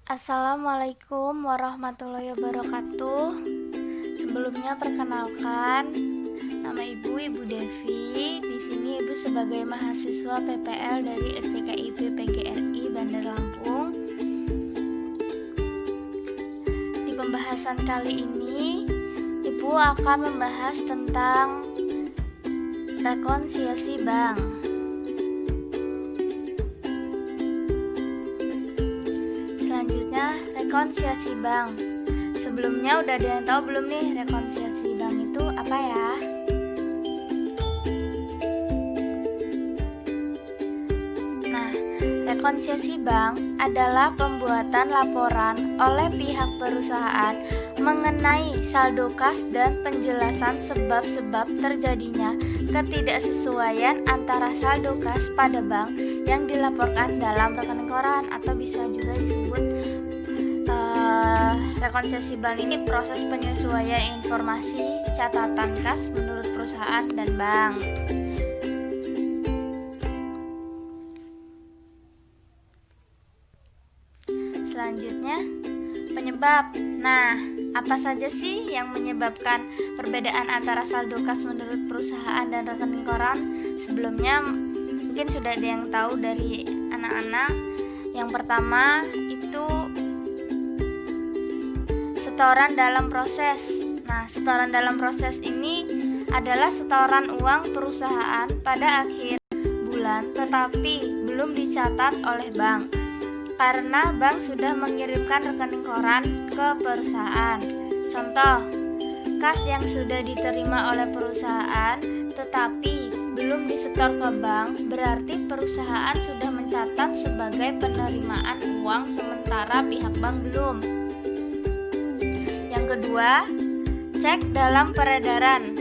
Assalamualaikum warahmatullahi wabarakatuh. Sebelumnya perkenalkan, nama Ibu Devi. Di sini Ibu sebagai mahasiswa PPL dari STKIP PGRI Bandar Lampung. Di pembahasan kali ini, Ibu akan membahas tentang rekonsiliasi bank. Selanjutnya, rekonsiliasi bank. Sebelumnya udah ada yang tahu belum nih rekonsiliasi bank itu apa ya? Nah, rekonsiliasi bank adalah pembuatan laporan oleh pihak perusahaan mengenai saldo kas dan penjelasan sebab-sebab terjadinya ketidaksesuaian antara saldo kas pada bank yang dilaporkan dalam rekening koran, atau bisa juga disebut rekonsiliasi bank ini proses penyesuaian informasi catatan kas menurut perusahaan dan bank. Selanjutnya, penyebab. Nah, apa saja sih yang menyebabkan perbedaan antara saldo kas menurut perusahaan dan rekening koran? Sebelumnya mungkin sudah ada yang tahu dari anak-anak. Yang pertama itu setoran dalam proses. Nah, setoran dalam proses ini adalah setoran uang perusahaan pada akhir bulan tetapi belum dicatat oleh bank, karena bank sudah mengirimkan rekening koran ke perusahaan. Contoh, kas yang sudah diterima oleh perusahaan tetapi belum disetor ke bank, berarti perusahaan sudah mencatat sebagai penerimaan uang sementara pihak bank belum. Yang kedua, cek dalam peredaran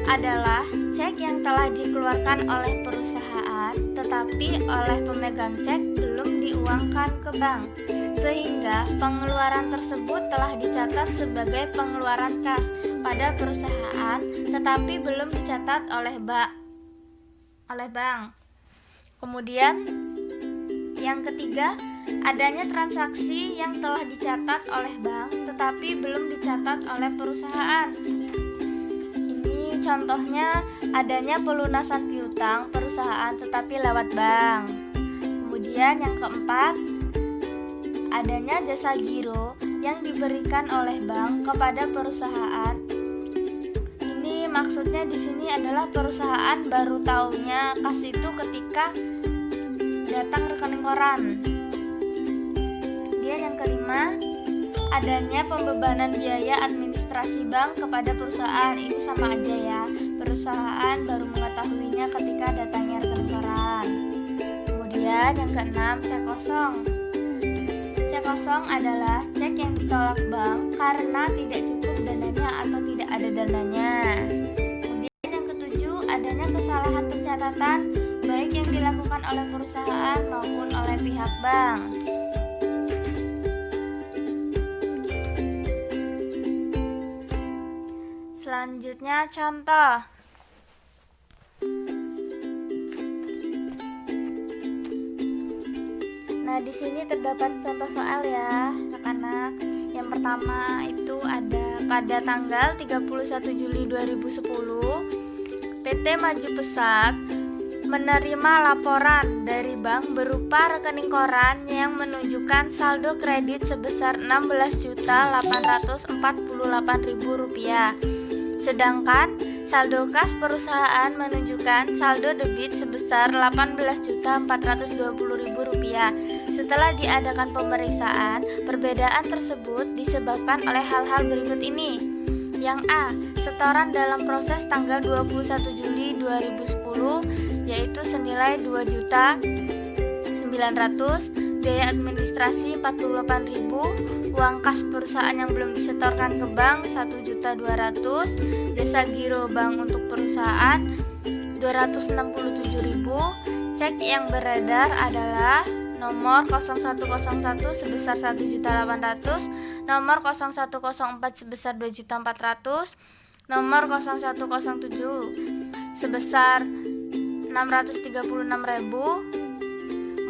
adalah cek yang telah dikeluarkan oleh perusahaan tetapi oleh pemegang cek belum diuangkan ke bank, sehingga pengeluaran tersebut telah dicatat sebagai pengeluaran kas pada perusahaan tetapi belum dicatat oleh bank. Kemudian yang ketiga, adanya transaksi yang telah dicatat oleh bank tetapi belum dicatat oleh perusahaan. Ini contohnya adanya pelunasan piutang perusahaan tetapi lewat bank. Kemudian yang keempat, adanya jasa giro yang diberikan oleh bank kepada perusahaan. Ini maksudnya di sini adalah perusahaan baru taunya kas itu ketika datang rekening koran. Kemudian yang kelima, adanya pembebanan biaya administrasi bank kepada perusahaan. Ini sama aja ya, perusahaan baru mengetahuinya ketika datangnya rekening koran. Kemudian yang keenam, cek kosong. Cek kosong adalah cek yang ditolak bank karena tidak cukup dananya atau tidak ada dananya. Kemudian yang ketujuh, adanya kesalahan pencatatan baik yang dilakukan oleh perusahaan maupun oleh pihak bank. Selanjutnya contoh. Nah, di sini terdapat contoh soal ya, anak-anak. Yang pertama itu ada pada tanggal 31 Juli 2010, PT Maju Pesat menerima laporan dari bank berupa rekening koran yang menunjukkan saldo kredit sebesar Rp16.848.000. Sedangkan saldo kas perusahaan menunjukkan saldo debit sebesar Rp18.420.000. Setelah diadakan pemeriksaan, perbedaan tersebut disebabkan oleh hal-hal berikut ini. Yang A, setoran dalam proses tanggal 21 Juli 2010 yaitu senilai Rp2.900.000, biaya administrasi Rp48.000, uang kas perusahaan yang belum disetorkan ke bank Rp1.200.000, jasa giro bank untuk perusahaan Rp267.000, cek yang beredar adalah nomor 0101 sebesar Rp1.800.000, nomor 0104 sebesar Rp2.400.000, nomor 0107 sebesar Rp636.000.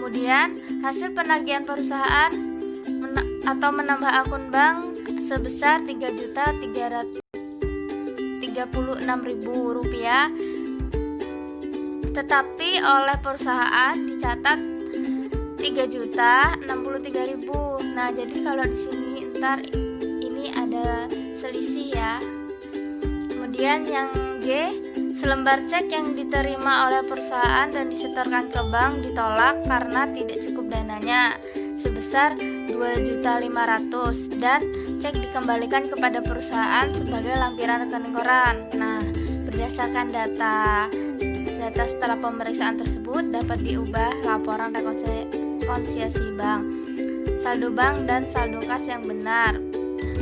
Kemudian hasil penagihan perusahaan atau menambah akun bank sebesar Rp336.000, tetapi oleh perusahaan dicatat Rp3.063.000. Nah, jadi kalau di sini ntar ini ada selisih ya. Kemudian yang G, selembar cek yang diterima oleh perusahaan dan disetorkan ke bank ditolak karena tidak cukup dananya sebesar Rp2.500.000 dan cek dikembalikan kepada perusahaan sebagai lampiran rekening koran. Nah, berdasarkan data setelah pemeriksaan tersebut dapat diubah laporan rekonsiliasi bank, saldo bank dan saldo kas yang benar.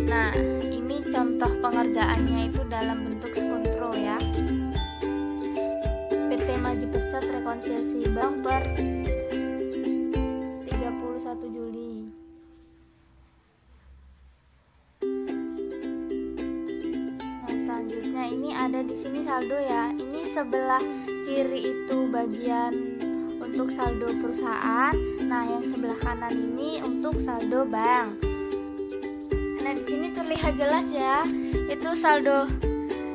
Nah, ini contoh pengerjaannya itu dalam bentuk skontro ya. PT Maju Pesat rekonsiliasi bank per 31 Juli. Nah, selanjutnya ini ada di sini saldo ya. Ini sebelah kiri itu bagian untuk saldo perusahaan. Nah, yang sebelah kanan ini untuk saldo bank. Nah, di sini terlihat jelas ya. Itu saldo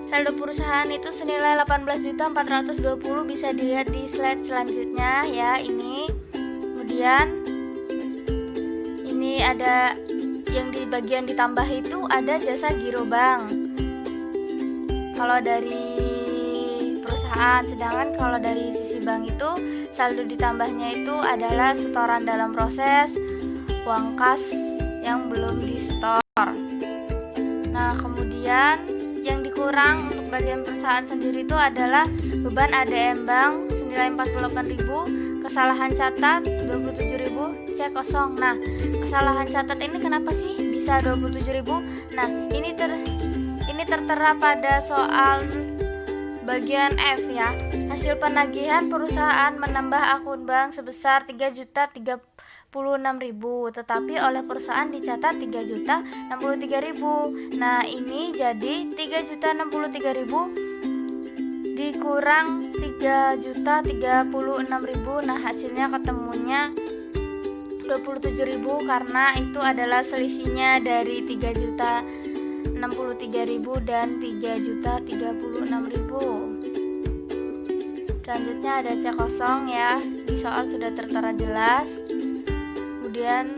perusahaan itu senilai 18.420.000, bisa dilihat di slide selanjutnya ya ini. Kemudian ini ada yang di bagian ditambah itu ada jasa giro bank kalau dari perusahaan, sedangkan kalau dari sisi bank itu saldo ditambahnya itu adalah setoran dalam proses, uang kas yang belum disetor. Nah, kemudian yang dikurang untuk bagian perusahaan sendiri itu adalah beban ADM bank senilai 48.000, kesalahan catat 27.000, cek kosong. Nah, kesalahan catat ini kenapa sih bisa 27.000? Nah, ini tertera pada soal bagian F ya. Hasil penagihan perusahaan menambah akun bank sebesar Rp3.036.000, tetapi oleh perusahaan dicatat Rp3.063.000. Nah, ini jadi Rp3.063.000 dikurang Rp3.036.000. Nah, hasilnya ketemunya Rp27.000 karena itu adalah selisihnya dari Rp3.063.000 dan Rp3.036.000. Selanjutnya ada cek kosong ya. Di soal sudah tertera jelas. Kemudian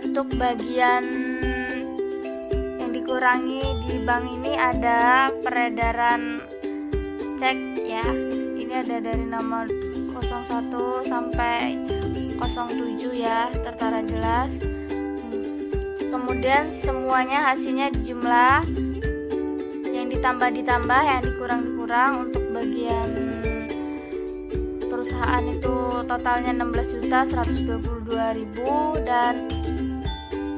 untuk bagian yang dikurangi di bank ini ada peredaran cek ya. Ini ada dari nomor 01 sampai 07 ya, tertera jelas. Kemudian semuanya hasilnya dijumlah, yang ditambah, yang dikurang. Untuk bagian perusahaan itu totalnya 16.122.000 dan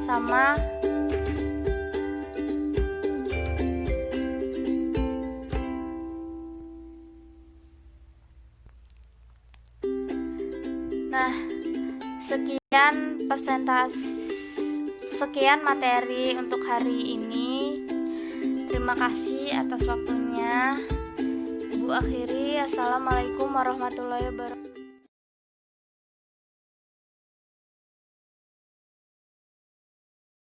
sama Nah, sekian materi untuk hari ini. Terima kasih atas waktunya. Ibu akhiri, assalamualaikum warahmatullahi wabarakatuh.